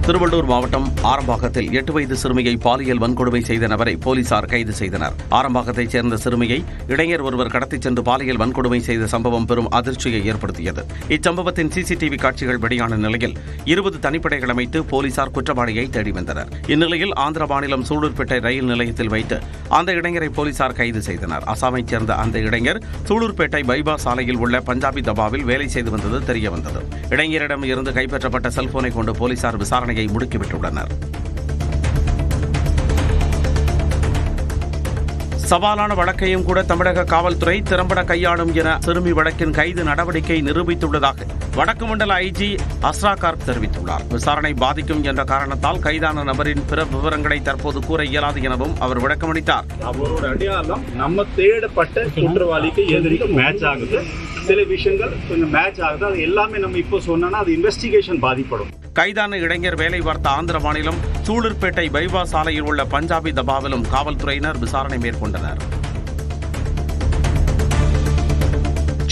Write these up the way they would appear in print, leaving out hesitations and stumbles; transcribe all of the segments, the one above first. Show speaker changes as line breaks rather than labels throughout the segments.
திருவள்ளூர் மாவட்டம் ஆரம்பாக்கத்தில் 8 வயது சிறுமியை பாலியல் வன்கொடுமை செய்த நபரை போலீசார் கைது செய்தனர். ஆரம்பாக்கத்தைச் சேர்ந்த சிறுமியை இளைஞர் ஒருவர் கடத்திச் சென்று பாலியல் வன்கொடுமை செய்த சம்பவம் பெரும் அதிர்ச்சியை ஏற்படுத்தியது. இச்சம்பவத்தின் சிசிடிவி காட்சிகள் வெளியான நிலையில் 20 தனிப்படைகள் அமைத்து போலீசார் குற்றவாளியை தேடி வந்தனர். இந்நிலையில் ஆந்திர மாநிலம் சூலூர்பேட்டை ரயில் நிலையத்தில் வைத்து அந்த இளைஞரை போலீசார் கைது செய்தனர். அசாமைச் சேர்ந்த அந்த இளைஞர் சூலூர்பேட்டை பைபாஸ் சாலையில் உள்ள பஞ்சாபி தபாவில் வேலை செய்து வந்தது தெரியவந்தது. இளைஞரிடம் இருந்து கைப்பற்றப்பட்ட செல்போனை கொண்டு போலீசார் விசாரணையை முடுக்கிவிட்டுள்ளனர். சவாலான வழக்கையும் கூட தமிழக காவல்துறை திறம்பட கையாளும் என சிறுமி வழக்கின் கைது நடவடிக்கை நிரூபித்துள்ளதாக வடக்கு மண்டல ஐஜி அஸ்ரா கார்க் தெரிவித்துள்ளார். விசாரணை பாதிக்கும் என்ற காரணத்தால் கைதான நபரின் பிற விவரங்களை தற்போது கூற இயலாது எனவும் அவர் விளக்கமளித்தார்.
அவரோட அடையாளம் நம்ம தேடப்பட்ட குற்றவாளிக்கு எதிரிக்கு மேட்ச் ஆகுது. சில விஷயங்கள் கொஞ்சம் மேட்ச் ஆகுது. அது எல்லாமே நம்ம இப்போ சொன்னா அது இன்வெஸ்டிகேஷன் பாதிப்படும்.
கைதான இளைஞர் வேலை பார்த்த ஆந்திர மாநிலம் சூலூர்பேட்டை பைபாஸ் சாலையில் உள்ள பஞ்சாபி தபாவிலும் காவல்துறையினர் விசாரணை மேற்கொண்டனர்.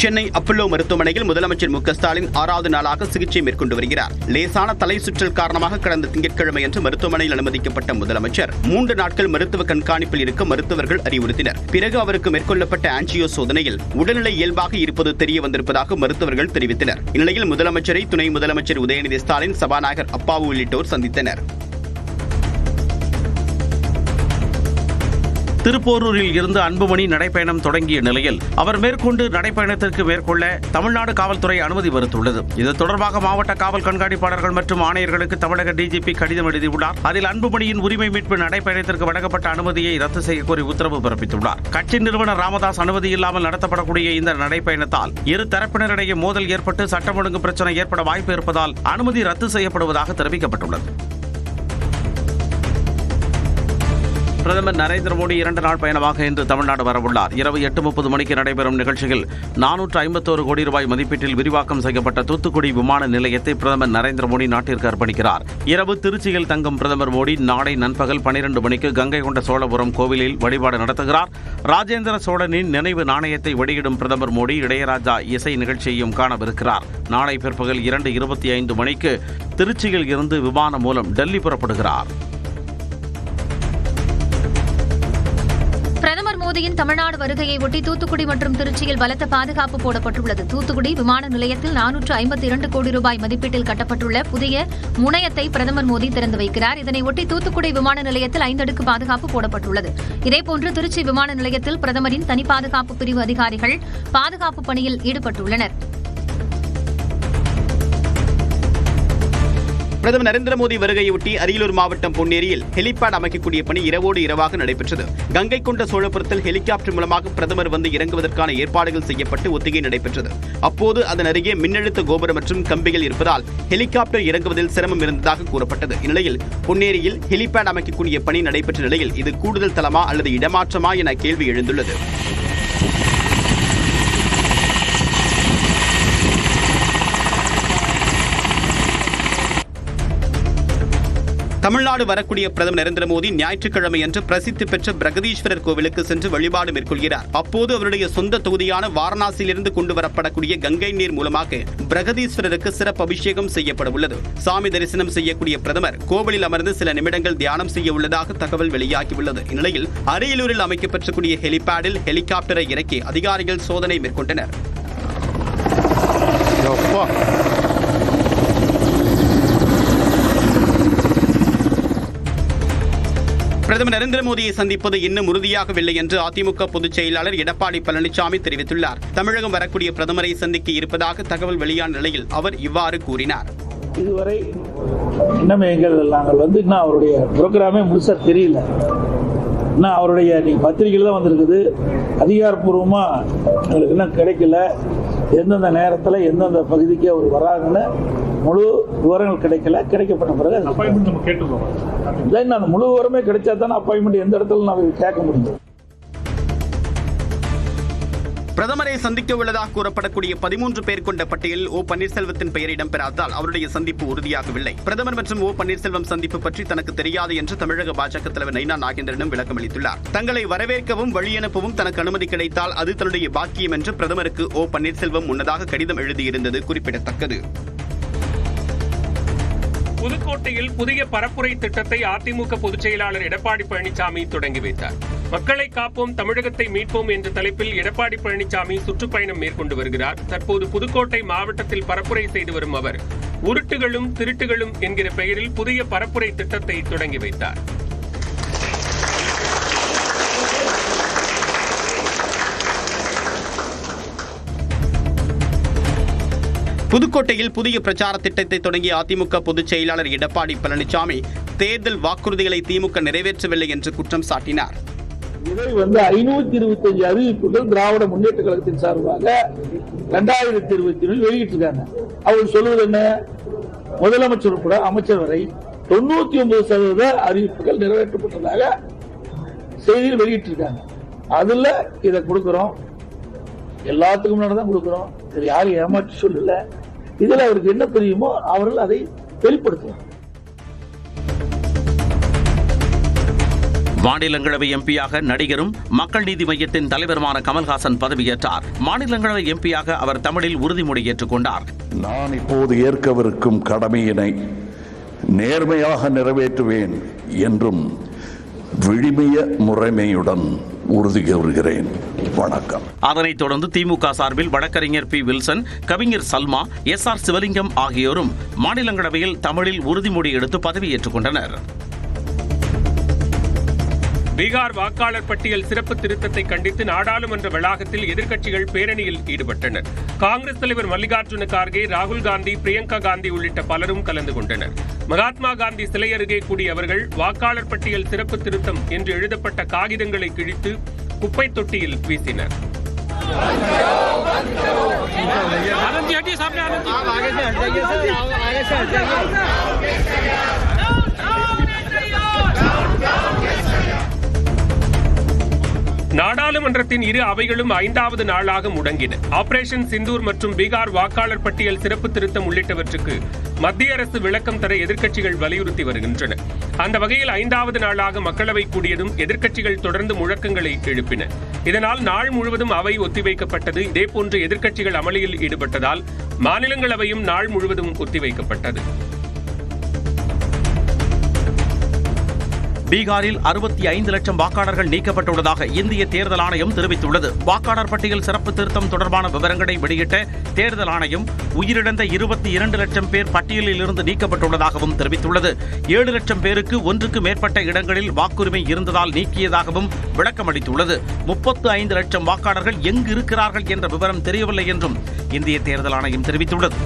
சென்னை அப்பல்லோ மருத்துவமனையில் முதலமைச்சர் மு க ஸ்டாலின் 6வது நாளாக சிகிச்சை மேற்கொண்டு வருகிறார். லேசான தலை சுற்றல் காரணமாக கடந்த திங்கட்கிழமையன்று மருத்துவமனையில் அனுமதிக்கப்பட்ட முதலமைச்சர் 3 நாட்கள் மருத்துவ கண்காணிப்பில் இருக்க மருத்துவர்கள் அறிவுறுத்தினர். பிறகு அவருக்கு மேற்கொள்ளப்பட்ட ஆன்ஜியோ சோதனையில் உடல்நிலை இயல்பாக இருப்பது தெரிய வந்திருப்பதாக மருத்துவர்கள் தெரிவித்தனர். இந்நிலையில் முதலமைச்சரை துணை முதலமைச்சர் உதயநிதி ஸ்டாலின், சபாநாயகர் அப்பாவு உள்ளிட்டோர் சந்தித்தனர்.
திருப்போரூரில் இருந்து அன்புமணி நடைப்பயணம் தொடங்கிய நிலையில் அவர் மேற்கொண்டு நடைப்பயணத்திற்கு மேற்கொள்ள தமிழ்நாடு காவல்துறை அனுமதி மறுத்துள்ளது. இது தொடர்பாக மாவட்ட காவல் கண்காணிப்பாளர்கள் மற்றும் ஆணையர்களுக்கு தமிழக டிஜிபி கடிதம் எழுதியுள்ளார். அதில் அன்புமணியின் உரிமை மீட்பு நடைப்பயணத்திற்கு வழங்கப்பட்ட அனுமதியை ரத்து செய்யக்கோரி உத்தரவு பிறப்பித்துள்ளார். கட்சி நிறுவனர் ராமதாஸ் அனுமதி இல்லாமல் நடத்தப்படக்கூடிய இந்த நடைப்பயணத்தால் இரு தரப்பினரிடையே மோதல் ஏற்பட்டு சட்டம் ஒழுங்கு பிரச்சனை ஏற்பட வாய்ப்பு இருப்பதால் அனுமதி ரத்து செய்யப்படுவதாக தெரிவிக்கப்பட்டுள்ளது. பிரதமர் நரேந்திர மோடி 2 நாள் பயணமாக இன்று தமிழ்நாடு வரவுள்ளார். இரவு 8:30 மணிக்கு நடைபெறும் நிகழ்ச்சியில் 451 கோடி ரூபாய் மதிப்பீட்டில் விரிவாக்கம் செய்யப்பட்ட தூத்துக்குடி விமான நிலையத்தை பிரதமர் நரேந்திர மோடி நாட்டிற்கு அர்ப்பணிக்கிறார். இரவு திருச்சியில் தங்கும் பிரதமர் மோடி நாளை நண்பகல் 12 மணிக்கு கங்கை கொண்ட சோழபுரம் கோவிலில் வழிபாடு நடத்துகிறார். ராஜேந்திர சோழனின் நினைவு நாணயத்தை வெளியிடும் பிரதமர் மோடி இளையராஜா இசை நிகழ்ச்சியையும் காணவிருக்கிறார். நாளை பிற்பகல் 2:25 மணிக்கு திருச்சியில் இருந்து விமானம் மூலம் டெல்லி புறப்படுகிறார்.
பிரதமர் மோடியின் தமிழ்நாடு வருகையை ஒட்டி தூத்துக்குடி மற்றும் திருச்சியில் பலத்த பாதுகாப்பு போடப்பட்டுள்ளது. தூத்துக்குடி விமான நிலையத்தில் 452 கோடி ரூபாய் மதிப்பீட்டில் கட்டப்பட்டுள்ள புதிய முனையத்தை பிரதமர் மோடி திறந்து வைக்கிறார். இதனையொட்டி தூத்துக்குடி விமான நிலையத்தில் 5 அடுக்கு பாதுகாப்பு போடப்பட்டுள்ளது. இதேபோன்று திருச்சி விமான நிலையத்தில் பிரதமரின் தனி பாதுகாப்பு பிரிவு அதிகாரிகள் பாதுகாப்பு பணியில் ஈடுபட்டுள்ளனர்.
பிரதமர் நரேந்திர மோடி வருகையொட்டி அரியலூர் மாவட்டம் பொன்னேரியில் ஹெலிபேட் அமைக்கக்கூடிய பணி இரவோடு இரவாக நடைபெற்றது. கங்கை கொண்ட சோழபுரத்தில் ஹெலிகாப்டர் மூலமாக பிரதமர் வந்து இறங்குவதற்கான ஏற்பாடுகள் செய்யப்பட்டு ஒத்திகை நடைபெற்றது. அப்போது அதன் அருகே மின்னழுத்த கோபுரம் மற்றும் கம்பிகள் இருப்பதால் ஹெலிகாப்டர் இறங்குவதில் சிரமம் இருந்ததாக கூறப்பட்டது. இந்நிலையில் பொன்னேரியில் ஹெலிபேட் அமைக்கக்கூடிய பணி நடைபெற்ற நிலையில் இது கூடுதல் தளமா அல்லது இடமாற்றமா என கேள்வி எழுந்துள்ளது. தமிழ்நாடு வரக்கூடிய பிரதமர் நரேந்திர மோடி ஞாயிற்றுக்கிழமை அன்று பிரசித்தி பெற்ற பிரகதீஸ்வரர் கோவிலுக்கு சென்று வழிபாடு மேற்கொள்கிறார். அப்போது அவருடைய சொந்த தொகுதியான வாரணாசியிலிருந்து கொண்டு வரப்படக்கூடிய கங்கை நீர் மூலமாக பிரகதீஸ்வரருக்கு சிறப்பு அபிஷேகம் செய்யப்பட உள்ளது. சாமி தரிசனம் செய்யக்கூடிய பிரதமர் கோவிலில் அமர்ந்து சில நிமிடங்கள் தியானம் செய்ய உள்ளதாக தகவல் வெளியாகியுள்ளது. இந்நிலையில் அரியலூரில் அமைக்கப்பட்டிருக்கூடிய ஹெலிபேடில் ஹெலிகாப்டரை இறக்கி அதிகாரிகள் சோதனை மேற்கொண்டனர். பிரதமர் நரேந்திர மோடியை சந்திப்பது இன்னும் உறுதியாகவில்லை என்று அதிமுக பொதுச் செயலாளர் எடப்பாடி பழனிசாமி தெரிவித்துள்ளார். தமிழகம் வரக்கூடிய பிரதமரை சந்திக்க இருப்பதாக தகவல் வெளியான நிலையில் அவர் இவ்வாறு கூறினார்.
இதுவரை இன்னும் நாங்கள் இன்னும் அவருடைய புரோகிராமே முழுசா தெரியல. இன்னும் அவருடைய பத்திரிகையில் தான் வந்திருக்குது. அதிகாரப்பூர்வமாக எங்களுக்கு இன்னும் கிடைக்கல. எந்தெந்த நேரத்தில் எந்தெந்த பகுதிக்கு அவர் வராங்கன்னு முழு விவரங்கள் கிடைக்கப்பட்ட பிறகு அந்த முழு விவரமே கிடைச்சா தானே அப்பாயின்மெண்ட் எந்த இடத்துல நம்ம கேட்க முடியும்.
பிரதமரை சந்திக்க உள்ளதாக கூறப்படக்கூடிய 13 பேர் கொண்ட பட்டியலில் ஓ பன்னீர்செல்வத்தின் பெயர் இடம்பெறாததால் அவருடைய சந்திப்பு உறுதியாகவில்லை. பிரதமர் மற்றும் ஓ பன்னீர்செல்வம் சந்திப்பு பற்றி தனக்கு தெரியாது என்று தமிழக பாஜக தலைவர் நைனா நாகேந்திரனும் விளக்கம் அளித்துள்ளார். தங்களை வரவேற்கவும் வழி அனுப்பவும் தனக்கு அனுமதி கிடைத்தால் அது தன்னுடைய பாக்கியம் என்று பிரதமருக்கு ஓ பன்னீர்செல்வம் முன்னதாக கடிதம் எழுதியிருந்தது குறிப்பிடத்தக்கது.
புதுக்கோட்டையில் புதிய பரப்புரை திட்டத்தை அதிமுக பொதுச் செயலாளர் எடப்பாடி பழனிசாமி தொடங்கி வைத்தார். மக்களை காப்போம், தமிழகத்தை மீட்போம் என்ற தலைப்பில் எடப்பாடி பழனிசாமி சுற்றுப்பயணம் மேற்கொண்டு வருகிறார். தற்போது புதுக்கோட்டை மாவட்டத்தில் பரப்புரை செய்து வரும் அவர் உருட்டுகளும் திருட்டுகளும் என்கிற பெயரில் புதிய பரப்புரை திட்டத்தை தொடங்கி வைத்தார்.
புதுக்கோட்டையில் புதிய பிரச்சார திட்டத்தை தொடங்கிய அதிமுக பொதுச் செயலாளர் எடப்பாடி பழனிசாமி தேர்தல் வாக்குறுதிகளை திமுக நிறைவேற்றவில்லை என்று குற்றம் சாட்டினார்.
இதை 525 அறிவிப்புகள் திராவிட முன்னேற்ற கழகத்தின் சார்பாக 2021 வெளியிட்டிருக்காங்க. அவர் சொல்வது என்ன? முதலமைச்சர் கூட அமைச்சர் வரை 99% அறிவிப்புகள் நிறைவேற்றப்பட்டதாக செய்தியில் வெளியிட்டிருக்காங்க. அதுல இதை கொடுக்கிறோம், எல்லாத்துக்கும் முன்னாடி தான் கொடுக்கிறோம். இது யாரும் ஏமாற்றி சொல்லல. இதுல அவருக்கு என்ன தெரியுமோ அவர்கள் அதை வெளிப்படுத்துவார்.
மாநிலங்களவை எம்பியாக நடிகரும் மக்கள் நீதி மய்யத்தின் தலைவருமான கமல்ஹாசன் பதவியேற்றார். மாநிலங்களவை எம்பியாக அவர் தமிழில் உறுதிமொழி ஏற்றுக்கொண்டார்.
நான் இப்போது ஏற்கவிருக்கும் கடமையினை நேர்மையாக நிறைவேற்றுவேன் என்றும் விழிமைய முறைமையுடன் உறுதி கூறுகிறேன். வணக்கம்.
அதனைத் தொடர்ந்து திமுக சார்பில் வழக்கறிஞர் பி. வில்சன், கவிஞர் சல்மா, SR சிவலிங்கம் ஆகியோரும் மாநிலங்களவையில் தமிழில் உறுதிமொழி எடுத்து பதவியேற்றுக் கொண்டனர்.
பீகார் வாக்காளர் பட்டியல் சிறப்பு திருத்தத்தை கண்டித்து நாடாளுமன்ற வளாகத்தில் எதிர்க்கட்சிகள் பேரணியில் ஈடுபட்டனர். காங்கிரஸ் தலைவர் மல்லிகார்ஜுன கார்கே, ராகுல் காந்தி, பிரியங்கா காந்தி உள்ளிட்ட பலரும் கலந்து கொண்டனர். மகாத்மா காந்தி சிலை அருகே கூடிய அவர்கள் வாக்காளர் பட்டியல் சிறப்பு திருத்தம் என்று எழுதப்பட்ட காகிதங்களை கிழித்து குப்பை தொட்டியில் வீசினர். நாடாளுமன்றத்தின் இரு அவைகளும் 5வது நாளாக முடங்கின. ஆபரேஷன் சிந்தூர் மற்றும் பீகார் வாக்காளர் பட்டியல் சிறப்பு திருத்தம் உள்ளிட்டவற்றுக்கு மத்திய அரசு விளக்கம் தர எதிர்க்கட்சிகள் வலியுறுத்தி வருகின்றன. அந்த வகையில் 5வது நாளாக மக்களவை கூடியதும் எதிர்க்கட்சிகள் தொடர்ந்து முழக்கங்களை எழுப்பின. இதனால் நாள் முழுவதும் அவை ஒத்திவைக்கப்பட்டது. இதேபோன்று எதிர்க்கட்சிகள் அமளியில் ஈடுபட்டதால் மாநிலங்களவையும் நாள் முழுவதும் ஒத்திவைக்கப்பட்டது.
பீகாரில் 65 லட்சம் வாக்காளர்கள் நீக்கப்பட்டுள்ளதாக இந்திய தேர்தல் ஆணையம் தெரிவித்துள்ளது. வாக்காளர் பட்டியல் சிறப்பு திருத்தம் தொடர்பான விவரங்களை வெளியிட்ட தேர்தல் ஆணையம் உயிரிழந்த 22 லட்சம் பேர் பட்டியலில் இருந்து நீக்கப்பட்டுள்ளதாகவும் தெரிவித்துள்ளது. 7 லட்சம் பேருக்கு ஒன்றுக்கு மேற்பட்ட இடங்களில் வாக்குரிமை இருந்ததால் நீக்கியதாகவும் விளக்கமளித்துள்ளது. 35 லட்சம் வாக்காளர்கள் எங்கு இருக்கிறார்கள் என்ற விவரம் தெரியவில்லை என்றும் இந்திய தேர்தல் ஆணையம் தெரிவித்துள்ளது.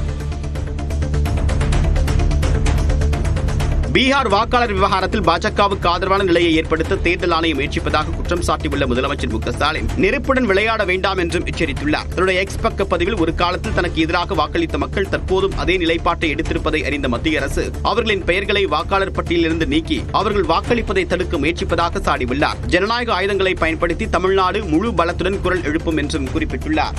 பீகார் வாக்காளர் விவகாரத்தில் பாஜகவுக்கு ஆதரவான நிலையை ஏற்படுத்த தேர்தல் ஆணையம் முயற்சிப்பதாக குற்றம் சாட்டியுள்ள முதலமைச்சர் மு க ஸ்டாலின் நெருப்புடன் விளையாட வேண்டாம் என்றும் எச்சரித்துள்ளார். தன்னுடைய எக்ஸ் பக்க பதிவில் ஒரு காலத்தில் தனக்கு எதிராக வாக்களித்த மக்கள் தற்போதும் அதே நிலைப்பாட்டை எடுத்திருப்பதை அறிந்த மத்திய அரசு அவர்களின் பெயர்களை வாக்காளர் பட்டியலிலிருந்து நீக்கி அவர்கள் வாக்களிப்பதை தடுக்க முயற்சிப்பதாக சாடியுள்ளார். ஜனநாயக ஆயுதங்களை பயன்படுத்தி தமிழ்நாடு முழு பலத்துடன் குரல் எழுப்பும் என்றும் குறிப்பிட்டுள்ளார்.